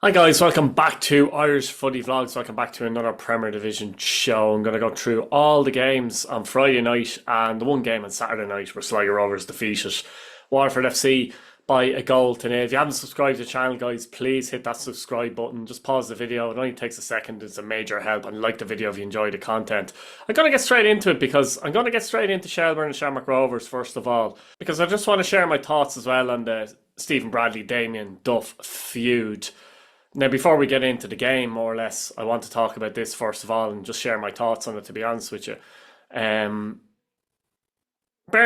Hi guys, welcome back to Irish Footy Vlogs. Welcome back to another Premier Division show. I'm going to go through all the games on Friday night and the one game on Saturday night where Sligo Rovers defeated Waterford FC by a goal to nil. If you haven't subscribed to the channel, guys, please hit that subscribe button. Just pause the video. It only takes a second. It's a major help. And like the video if you enjoy the content. I'm going to get straight into it because I'm going to get straight into Shelburne and Shamrock Rovers first of all, because I just want to share my thoughts as well on the Stephen Bradley, Damien Duff feud. Now, before we get into the game, more or less, I want to talk about this first of all and just share my thoughts on it, to be honest with you. Bear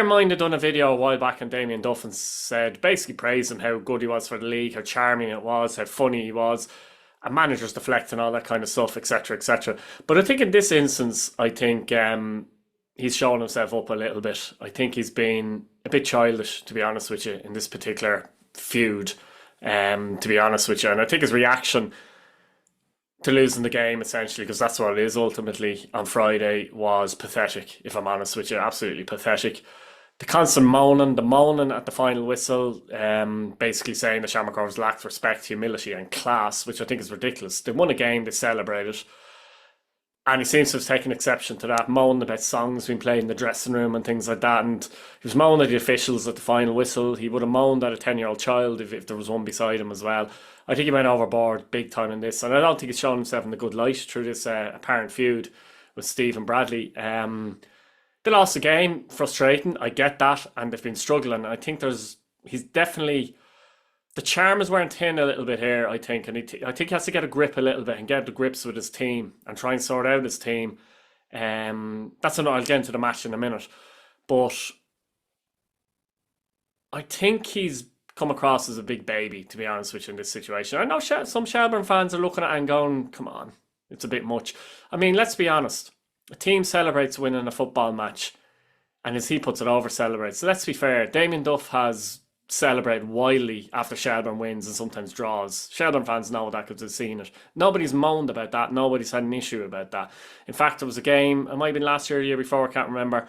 in mind, I done a video a while back on Damien Duff and said, basically praised him, how good he was for the league, how charming it was, how funny he was, and managers deflecting, all that kind of stuff, etc., etc. But I think in this instance, I think he's shown himself up a little bit. I think he's been a bit childish, to be honest with you, in this particular feud. To be honest with you, and I think his reaction to losing the game, essentially, because that's what it is ultimately, on Friday, was pathetic, if I'm honest with you. Absolutely pathetic. The constant moaning, the moaning at the final whistle, basically saying the Shamrock Rovers lacked respect, humility and class, which I think is ridiculous. They won a game, they celebrated, and he seems to have taken exception to that, moaning about songs being played in the dressing room and things like that. And he was moaning at the officials at the final whistle. He would have moaned at a 10-year-old child if there was one beside him as well. I think he went overboard big time in this. And I don't think he's shown himself in a good light through this apparent feud with Stephen Bradley. They lost the game, frustrating. I get that. And they've been struggling. I think he's definitely... The charm is wearing thin a little bit here, I think, and I think he has to get a grip a little bit and get the grips with his team and try and sort out his team. That's another. I'll get into the match in a minute, but I think he's come across as a big baby, to be honest with you, in this situation. I know some Shelbourne fans are looking at it and going, "Come on, it's a bit much." I mean, let's be honest. A team celebrates winning a football match, and as he puts it, over celebrates. So let's be fair. Damien Duff has celebrate wildly after Shelburn wins and sometimes draws. Shelburn fans know that because they've seen it. Nobody's moaned about that. Nobody's had an issue about that. In fact, there was a game, it might have been last year or the year before, I can't remember,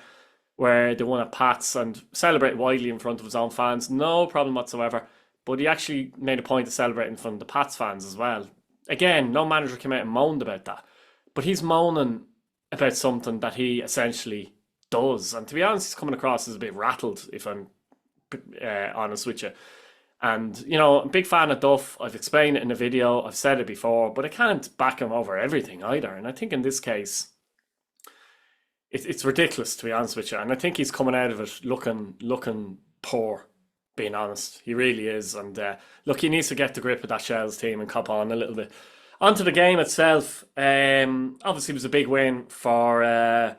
where they won at Pats and celebrate widely in front of his own fans. No problem whatsoever. But he actually made a point of celebrating in front of the Pats fans as well. Again, no manager came out and moaned about that. But he's moaning about something that he essentially does. And to be honest, he's coming across as a bit rattled, if I'm honest with you. And you know, I'm a big fan of Duff. I've explained it in the video, I've said it before, but I can't back him over everything either. And I think in this case it's ridiculous, to be honest with you. And I think he's coming out of it looking poor, being honest. He really is. And look, he needs to get the grip of that Shells team and cop on a little bit. Onto the game itself. Obviously it was a big win for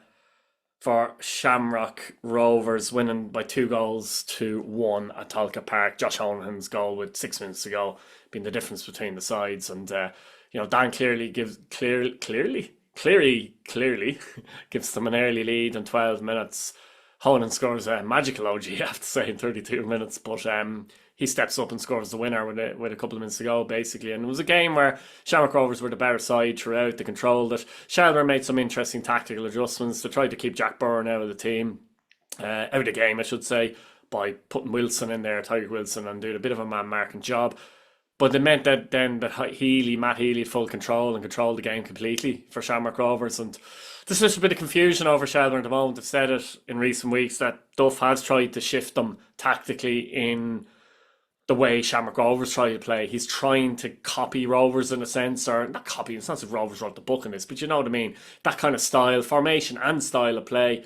Shamrock Rovers, winning by 2-1 at Talca Park. Josh Honahan's goal with 6 minutes to go being the difference between the sides. And Dan clearly gives them an early lead in 12 minutes. Honan scores a magical OG, I have to say, in 32 minutes. But he steps up and scores the winner with a couple of minutes to go, basically. And it was a game where Shamrock Rovers were the better side throughout. They controlled it. Shelbourne made some interesting tactical adjustments to try to keep Jack Byrne out of the team, out of the game, I should say, by putting Wilson in there, Tyreek Wilson, and doing a bit of a man-marking job. But it meant that then that Matt Healy had full control and controlled the game completely for Shamrock Rovers. And there's just a bit of confusion over Shelbourne at the moment. I've said it in recent weeks that Duff has tried to shift them tactically in the way Shamrock Rovers try to play. He's trying to copy Rovers in a sense, or not copy, it's not as if Rovers wrote the book in this, but you know what I mean, that kind of style, formation and style of play.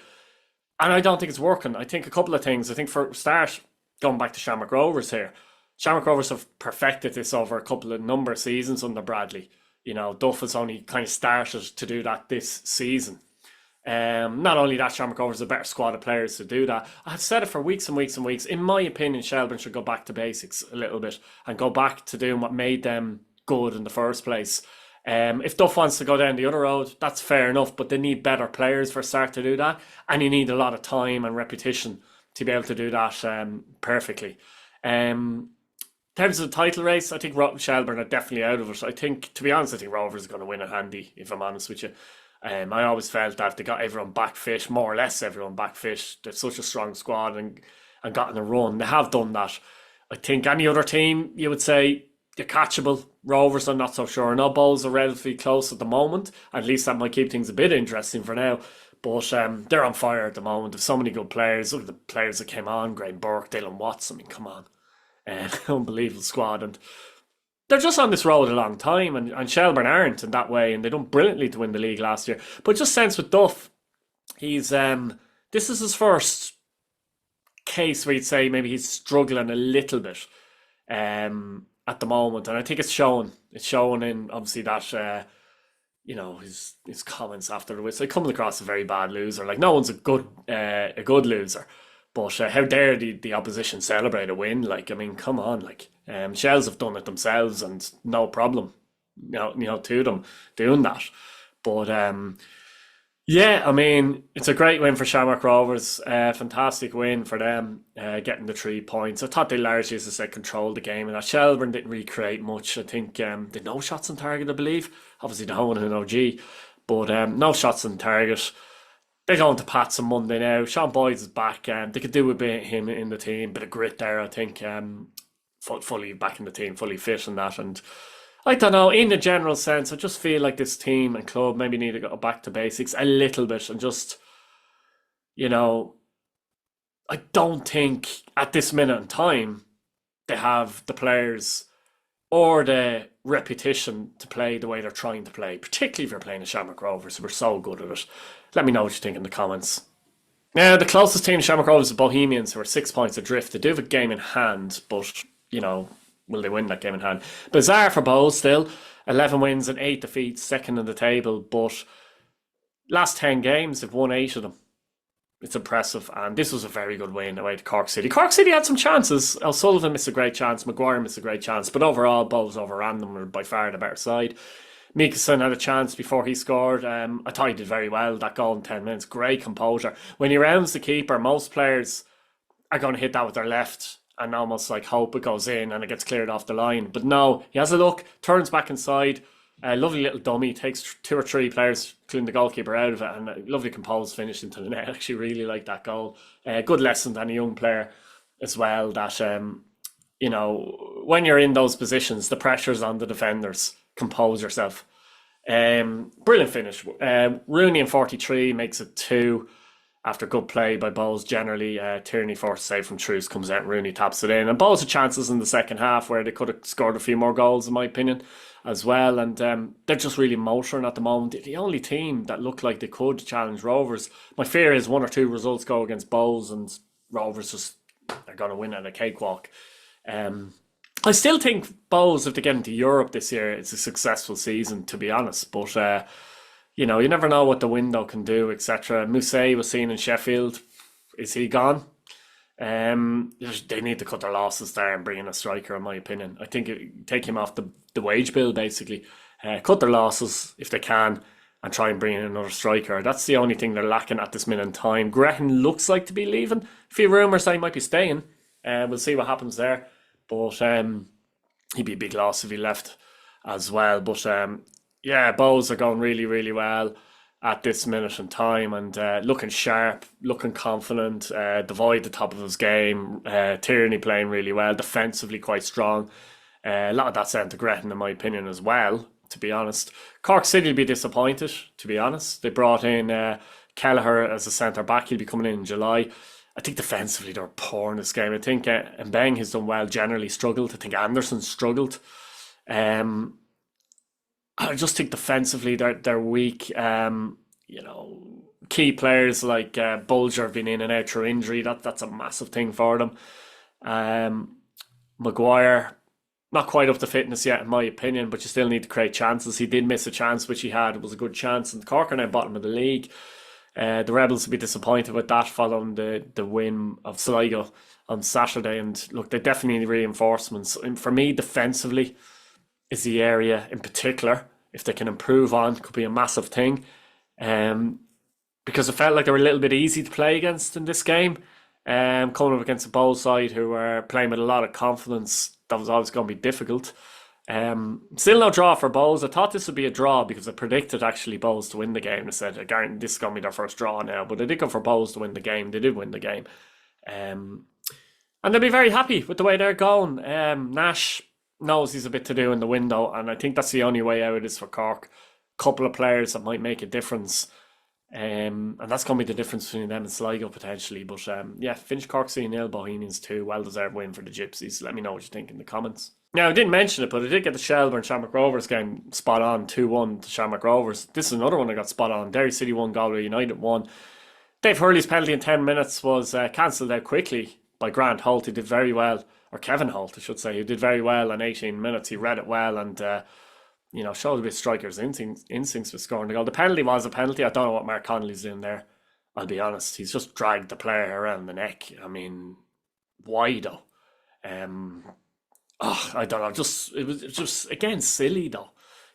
And I don't think it's working. I think a couple of things. I think for a start, going back to Shamrock Rovers here, Shamrock Rovers have perfected this over a number of seasons under Bradley. You know, Duff has only kind of started to do that this season. Not only that, Shamrock Rovers a better squad of players to do that. I've said it for weeks and weeks and weeks. In my opinion, Shelbourne should go back to basics a little bit and go back to doing what made them good in the first place. If Duff wants to go down the other road, that's fair enough, but they need better players for a start to do that, and you need a lot of time and repetition to be able to do that perfectly. In terms of the title race, I think Shelbourne are definitely out of it. I think, to be honest, I think Rovers are going to win it handy, if I'm honest with you. I always felt that they got everyone back fit, more or less everyone back fit. They're such a strong squad and gotten a run. They have done that. I think any other team, you would say, They're catchable. Rovers, I'm not so sure. No, Bowls are relatively close at the moment. At least that might keep things a bit interesting for now. But they're on fire at the moment. There's so many good players. Look at the players that came on. Graham Burke, Dylan Watts. I mean, come on. Unbelievable squad. And they're just on this road a long time. And Shelbourne aren't in that way. And they done brilliantly to win the league last year. But just sense with Duff, he's this is his first case where you'd say maybe he's struggling a little bit at the moment, and I think it's shown. It's shown in obviously that his comments after the whistle. He comes across a very bad loser. Like no one's a good loser, but how dare the opposition celebrate a win? Like I mean, come on, like Shells have done it themselves and no problem, to them doing that, but yeah, I mean, it's a great win for Shamrock Rovers. Fantastic win for them, getting the 3 points. I thought they largely, as I said, controlled the game, and that Shelburne didn't really create much. I think they no shots on target, I believe. Obviously, the home and OG, but no shots on target. They're going to Pats on Monday now. Sean Boyd is back. They could do with him in the team. Bit of grit there, I think. Fully back in the team, fully fit and that, and I don't know, in a general sense, I just feel like this team and club maybe need to go back to basics a little bit and just, I don't think at this minute in time they have the players or the repetition to play the way they're trying to play, particularly if you're playing a Shamrock Rovers who are so good at it. Let me know what you think in the comments. Now, the closest team to Shamrock Rovers is Bohemians, who are 6 points adrift. They do have a game in hand, but, will they win that game in hand? Bizarre for Bows still. 11 wins and 8 defeats, second in the table. But last 10 games, they've won 8 of them. It's impressive. And this was a very good win away to Cork City. Cork City had some chances. O'Sullivan missed a great chance. Maguire missed a great chance. But overall, Bows overran them. Were by far the better side. Mikason had a chance before he scored. I thought he did very well. That goal in 10 minutes. Great composure. When he rounds the keeper, most players are going to hit that with their left and almost like hope it goes in and it gets cleared off the line. But no, he has a look, turns back inside, a lovely little dummy, takes 2 or 3 players, including the goalkeeper, out of it, and a lovely composed finish into the net. I actually really like that goal. Good lesson to any young player as well, that, when you're in those positions, the pressure's on the defenders. Compose yourself. Brilliant finish. Rooney in 43 makes it 2. After good play by Bowles, generally, Tierney forced save from Truce, comes out and Rooney taps it in. And Bowles had chances in the second half where they could have scored a few more goals, in my opinion, as well. And they're just really motoring at the moment. The only team that looked like they could challenge Rovers. My fear is 1 or 2 results go against Bowles and Rovers they're going to win at a cakewalk. I still think Bowles, if they get into Europe this year, it's a successful season, to be honest. But you never know what the window can do, etc. Mousset was seen in Sheffield. Is he gone? They need to cut their losses there and bring in a striker, in my opinion. I think take him off the wage bill, basically. Cut their losses if they can and try and bring in another striker. That's the only thing they're lacking at this minute in time. Grehan looks like to be leaving. A few rumours that he might be staying. We'll see what happens there. But he'd be a big loss if he left as well. But yeah, Bows are going really, really well at this minute in time and looking sharp, looking confident. Devoid the top of his game. Tierney playing really well, defensively quite strong. A lot of that's down to Gretton, in my opinion, as well, to be honest. Cork City will be disappointed, to be honest. They brought in Kelleher as a centre-back. He'll be coming in July. I think defensively they're poor in this game. I think Mbeng has done well, generally struggled. I think Anderson struggled. I just think defensively they're weak. Key players like Bulger have been in and out through injury. That's a massive thing for them. Maguire, not quite up to fitness yet, in my opinion, but you still need to create chances. He did miss a chance, which he had. It was a good chance. And Cork are now bottom of the league. The Rebels will be disappointed with that following the win of Sligo on Saturday. And look, they definitely need reinforcements. And for me, defensively is the area in particular. If they can improve on, could be a massive thing. Because it felt like they were a little bit easy to play against in this game. Coming up against a Bowl side who were playing with a lot of confidence, that was always going to be difficult. Still no draw for Bowls. I thought this would be a draw because I predicted actually Bowls to win the game. I said, this is going to be their first draw now. But they did go for Bowls to win the game. They did win the game. And they'll be very happy with the way they're going. Nash, knows he's a bit to do in the window, and I think that's the only way out is for Cork. Couple of players that might make a difference. And that's going to be the difference between them and Sligo potentially. But yeah, Finch Cork 3-0, Bohemians 2. Well deserved win for the Gypsies. Let me know what you think in the comments. Now, I didn't mention it, but I did get the Shelbourne Shamrock Rovers game spot on 2-1 to Shamrock Rovers. This is another one I got spot on. Derry City 1, Galway United 1. Dave Hurley's penalty in 10 minutes was cancelled out quickly by Grant Holt, who did very well. Or Kevin Holt, I should say, who did very well in 18 minutes. He read it well and showed a bit of striker's instincts with scoring the goal. The penalty was a penalty. I don't know what Mark Connolly's doing there. I'll be honest. He's just dragged the player around the neck. I mean, why though? I don't know. It was just again silly though.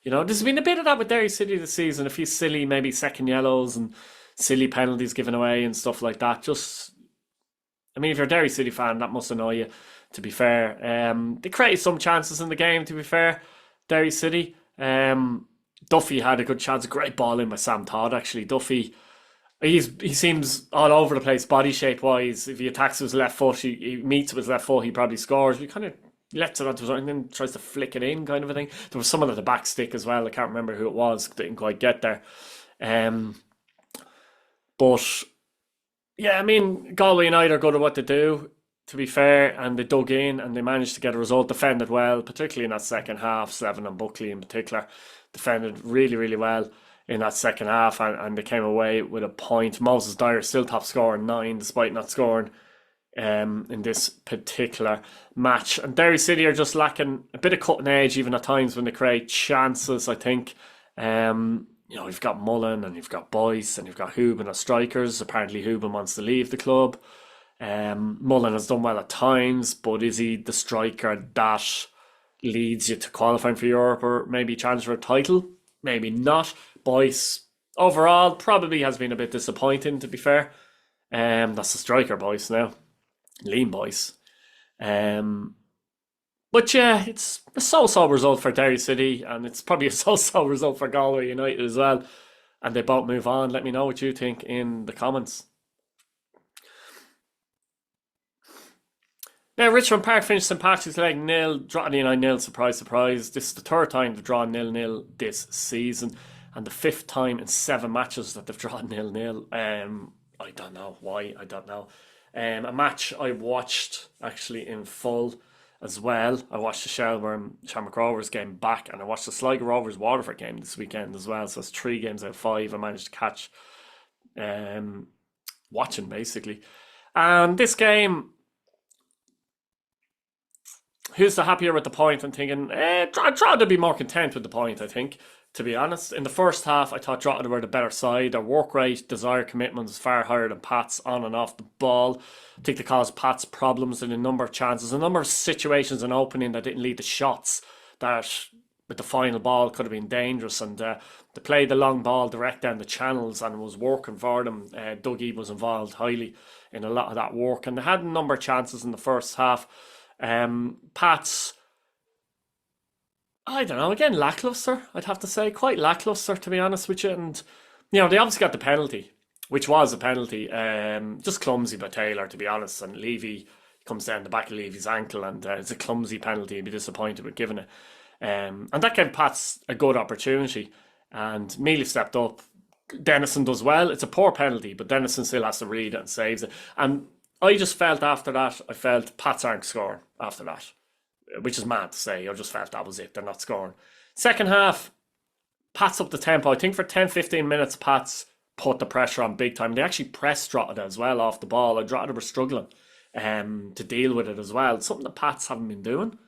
There's been a bit of that with Derry City this season. A few silly, maybe second yellows and silly penalties given away and stuff like that. If you're a Derry City fan, that must annoy you. To be fair, they created some chances in the game. To be fair, Derry City. Duffy had a good chance. A great ball in by Sam Todd. Actually, Duffy. He seems all over the place, body shape wise. If he attacks with his left foot, he meets with his left foot, he probably scores. He kind of lets it onto his own and then tries to flick it in, kind of a thing. There was someone at the back stick as well. I can't remember who it was. Didn't quite get there. But yeah, Galway United are good at what they do, to be fair, and they dug in and they managed to get a result. Defended well, particularly in that second half. Slevin and Buckley in particular defended really, really well in that second half, and they came away with a point. Moses Dyer still top scorer, 9, despite not scoring in this particular match. And Derry City are just lacking a bit of cutting edge, even at times when they create chances, I think. You've got Mullen and you've got Boyce and you've got Hooban as strikers. Apparently Hooban wants to leave the club. Mullen has done well at times, but is he the striker that leads you to qualifying for Europe or maybe challenge for a title? Maybe not. Boyce overall probably has been a bit disappointing, to be fair. That's the striker Boyce now. Liam Boyce. But yeah, it's a so-so result for Derry City, and it's probably a so-so result for Galway United as well. And they both move on. Let me know what you think in the comments. Now, Richmond Park finished St. Patrick's Leg 0, Drogheda United 0, surprise, surprise. This is the third time they've drawn 0-0 this season, and the fifth time in 7 matches that they've drawn 0-0. I don't know why, I don't know. A match I watched actually in full as well. I watched the Shelbourne Shamrock Rovers game back, and I watched the Sligo Rovers Waterford game this weekend as well. So it's 3 games out of 5 I managed to catch watching, basically. And this game, who's the happier with the point? I'm thinking, Drogheda to be more content with the point, I think, to be honest. In the first half, I thought Drogheda were the better side. Their work rate, desire, commitment was far higher than Pat's on and off the ball. I think they caused Pat's problems in a number of chances, a number of situations in opening that didn't lead to shots that, with the final ball, could have been dangerous. And they played the long ball direct down the channels, and it was working for them. Dougie was involved highly in a lot of that work, and they had a number of chances in the first half. Pat's, I don't know, again, lacklustre, I'd have to say. Quite lacklustre, to be honest with you. And, they obviously got the penalty, which was a penalty. Just clumsy by Taylor, to be honest. And Levy comes down the back of Levy's ankle, and it's a clumsy penalty. He'd be disappointed with giving it. And that gave Pats a good opportunity. And Mealy stepped up. Dennison does well. It's a poor penalty, but Dennison still has to read it and saves it. And I just felt after that, Pats aren't scoring after that, which is mad to say. I just felt that was it. They're not scoring. Second half, Pats up the tempo. I think for 10-15 minutes, Pats put the pressure on big time. They actually pressed Drogheda as well off the ball. And Drogheda were struggling to deal with it as well. Something the Pats haven't been doing.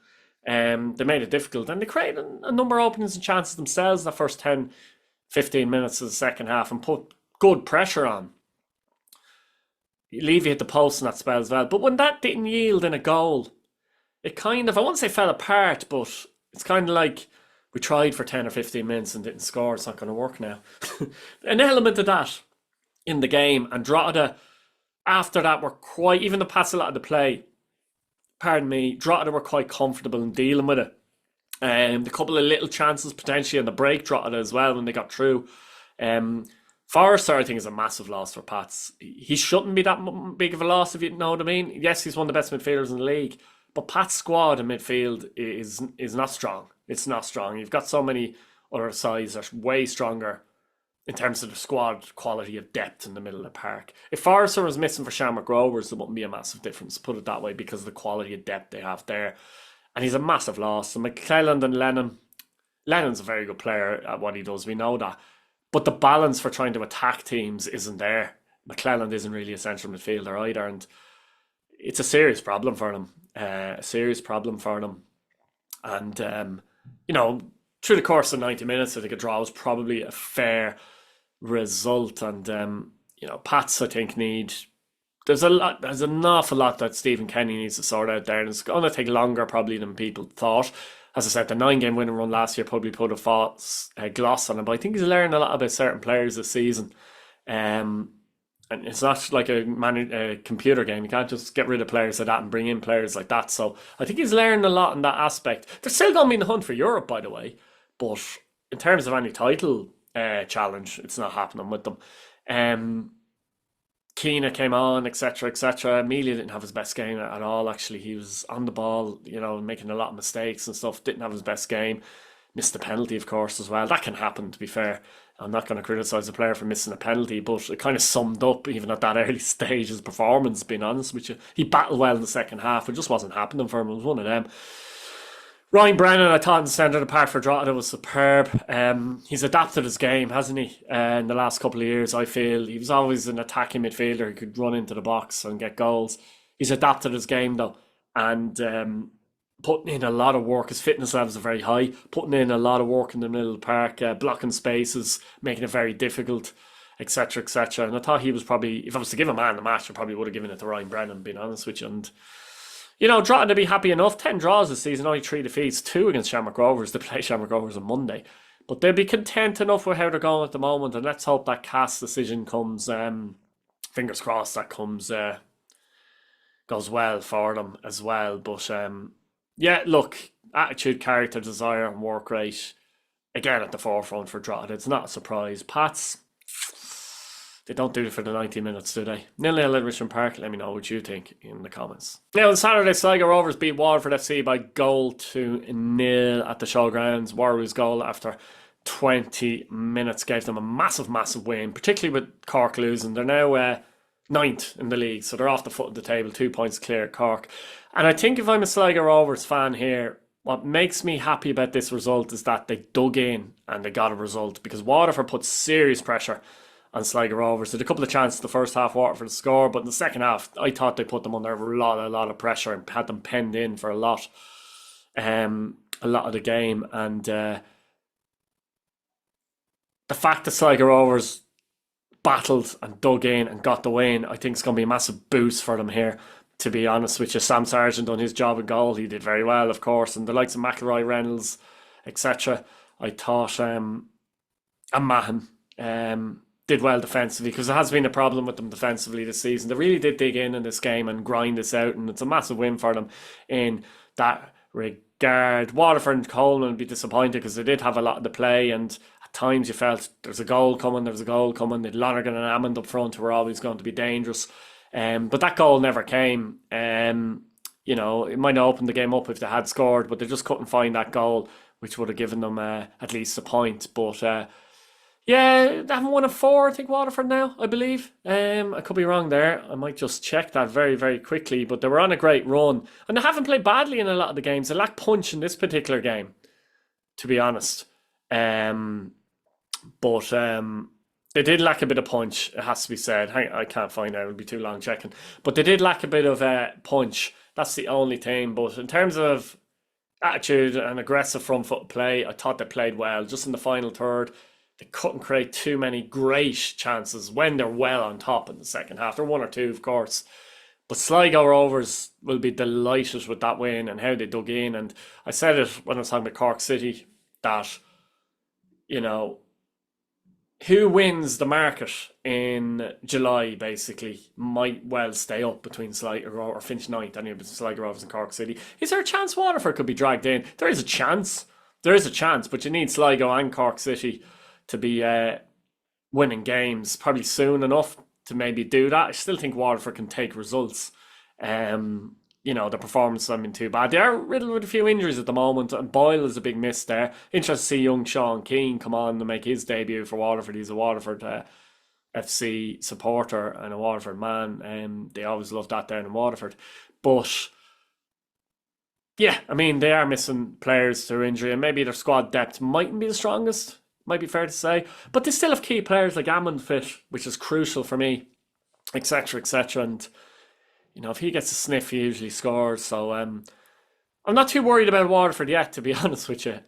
They made it difficult. And they created a number of openings and chances themselves the first 10-15 minutes of the second half and put good pressure on. Levy hit the post in that spell as well. But when that didn't yield in a goal, it kind of, I won't say fell apart, but it's kind of like we tried for 10 or 15 minutes and didn't score. It's not going to work now. An element of that in the game. And Drogheda, after that, were quite, even the pass a lot of the play, Drogheda were quite comfortable in dealing with it. A couple of little chances potentially on the break, Drogheda as well, when they got through. Forrester, I think, is a massive loss for Pats. He shouldn't be that big of a loss, if you know what I mean. Yes, he's one of the best midfielders in the league, But Pat's squad in midfield is not strong. It's not strong. You've got so many other sides that are way stronger in terms of the squad quality of depth in the middle of the park. If Forrester was missing for Shamrock Rovers, there wouldn't be a massive difference, put it that way, because of the quality of depth they have there. And he's a massive loss. And McClelland and Lennon's a very good player at what he does, we know that. But the balance for trying to attack teams isn't there. McClelland isn't really a central midfielder either, and it's a serious problem for them. And, through the course of 90 minutes, I think a draw was probably a fair result. And, Pats, I think, there's an awful lot that Stephen Kenny needs to sort out there, and it's going to take longer probably than people thought. As I said, the 9-game winning run last year probably put a false gloss on him, but I think he's learned a lot about certain players this season. And it's not like a computer game. You can't just get rid of players like that and bring in players like that. So I think he's learned a lot in that aspect. They're still going to be in the hunt for Europe, by the way. But in terms of any title challenge, it's not happening with them. Keena came on, etc., etc. Amelia didn't have his best game at all, actually. He was on the ball, making a lot of mistakes and stuff. Didn't have his best game. Missed the penalty, of course, as well. That can happen, to be fair. I'm not going to criticise a player for missing a penalty, but it kind of summed up, even at that early stage, his performance, being honest with you. He battled well in the second half. It just wasn't happening for him. It was one of them. Ryan Brennan, I thought in the centre of the park for Drogheda was superb. He's adapted his game, hasn't he? In the last couple of years, I feel. He was always an attacking midfielder who could run into the box and get goals. He's adapted his game, though, and putting in a lot of work. His fitness levels are very high. Putting in a lot of work in the middle of the park, blocking spaces, making it very difficult, etc., etc. And I thought he was probably, if I was to give a man the match, I probably would have given it to Ryan Brennan, being honest with you. And Drogheda to be happy enough. 10 draws this season, only 3 defeats, 2 against Shamrock Rovers. They play Shamrock Rovers on Monday. But they'll be content enough with how they're going at the moment. And let's hope that CAS decision comes, fingers crossed, that goes well for them as well. But look, attitude, character, desire and work rate, again at the forefront for Drogheda. It's not a surprise. Pats, they don't do it for the 90 minutes, do they? 0-0 at Richmond Park. Let me know what you think in the comments. Now, on Saturday, Sligo Rovers beat Waterford FC by 0-0 at the showgrounds. Warriors' goal after 20 minutes gave them a massive, massive win, particularly with Cork losing. They're now 9th in the league, so they're off the foot of the table, 2 points clear of Cork. And I think if I'm a Sligo Rovers fan here, what makes me happy about this result is that they dug in and they got a result, because Waterford put serious pressure on Sligo Rovers. They had a couple of chances in the first half, Waterford to score, but in the second half, I thought they put them under a lot of pressure and had them penned in for a lot of the game. And the fact that Sligo Rovers battled and dug in and got the win, I think it's going to be a massive boost for them here, to be honest with you. Sam Sargent done his job in goal. He did very well, of course, and the likes of McElroy, Reynolds, etc. I thought and Mahan did well defensively, because there has been a problem with them defensively this season. They really did dig in this game and grind this out, and it's a massive win for them in that regard. Waterford and Coleman would be disappointed because they did have a lot of the play, and at times you felt there's a goal coming. They'd Lonergan and Hammond up front who were always going to be dangerous. But that goal never came. It might have opened the game up if they had scored, but they just couldn't find that goal, which would have given them at least a point. But they haven't won a 4, I think, Waterford now, I believe. I could be wrong there. I might just check that very, very quickly. But they were on a great run. And they haven't played badly in a lot of the games. They lack punch in this particular game, to be honest. But they did lack a bit of punch, it has to be said. I can't find out, it would be too long checking. But they did lack a bit of punch. That's the only thing. But in terms of attitude and aggressive front foot play, I thought they played well. Just in the final third, they couldn't create too many great chances when they're well on top in the second half. They're 1 or 2, of course. But Sligo Rovers will be delighted with that win and how they dug in. And I said it when I was talking about Cork City, that, who wins the market in July, basically, might well stay up between Sligo or finish 9th, anyway, between Sligo Rovers and Cork City. Is there a chance Waterford could be dragged in? There is a chance, but you need Sligo and Cork City to be winning games probably soon enough to maybe do that. I still think Waterford can take results. the performance hasn't been too bad. They are riddled with a few injuries at the moment, and Boyle is a big miss there. Interesting to see young Sean Keane come on and make his debut for Waterford. He's a Waterford FC supporter and a Waterford man. They always love that down in Waterford. But yeah, I mean, they are missing players through injury, and maybe their squad depth mightn't be the strongest, might be fair to say. But they still have key players like Ammon fit, which is crucial for me, etc., etc. And, if he gets a sniff, he usually scores. So I'm not too worried about Waterford yet, to be honest with you.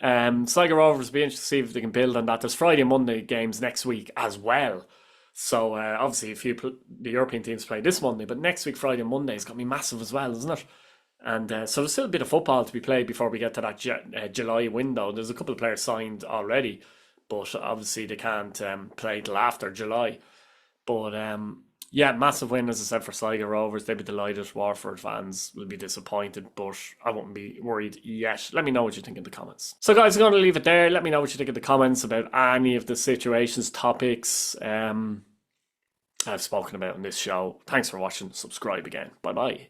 Sligo Rovers will be interested to see if they can build on that. There's Friday and Monday games next week as well. So obviously, the European teams play this Monday, but next week, Friday and Monday, is going to be massive as well, isn't it? And so there's still a bit of football to be played before we get to that July window. There's a couple of players signed already, but obviously they can't play till after July. But yeah, massive win, as I said, for Sligo Rovers. They'd be delighted. Waterford fans will be disappointed, but I wouldn't be worried yet. Let me know what you think in the comments. So guys, I'm going to leave it there. Let me know what you think in the comments about any of the situations, topics I've spoken about in this show. Thanks for watching. Subscribe again. Bye-bye.